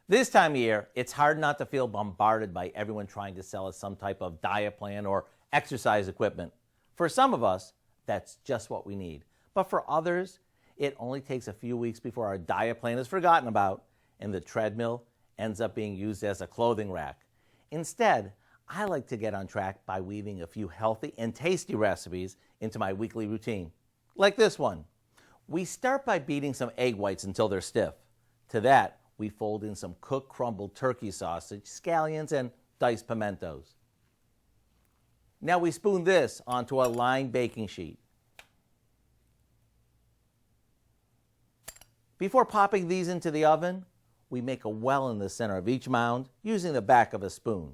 This time of year, it's hard not to feel bombarded by everyone trying to sell us some type of diet plan or exercise equipment. For some of us, that's just what we need. But for others, it only takes a few weeks before our diet plan is forgotten about and the treadmill ends up being used as a clothing rack. Instead, I like to get on track by weaving a few healthy and tasty recipes into my weekly routine. Like this one. We start by beating some egg whites until they're stiff. To that, we fold in some cooked crumbled turkey sausage, scallions, and diced pimentos. Now we spoon this onto a lined baking sheet. Before popping these into the oven, we make a well in the center of each mound using the back of a spoon.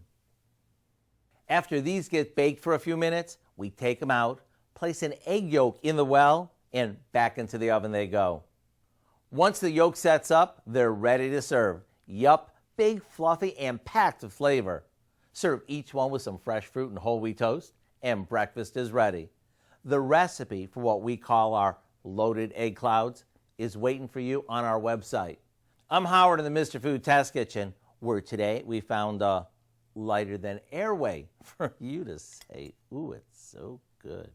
After these get baked for a few minutes, we take them out, place an egg yolk in the well, and back into the oven they go. Once the yolk sets up, they're ready to serve. Yup, big, fluffy, and packed with flavor. Serve each one with some fresh fruit and whole wheat toast, and breakfast is ready. The recipe for what we call our loaded egg clouds is waiting for you on our website. I'm Howard in the Mr. Food Test Kitchen, where today we found a lighter than air way for you to say, ooh, it's so good.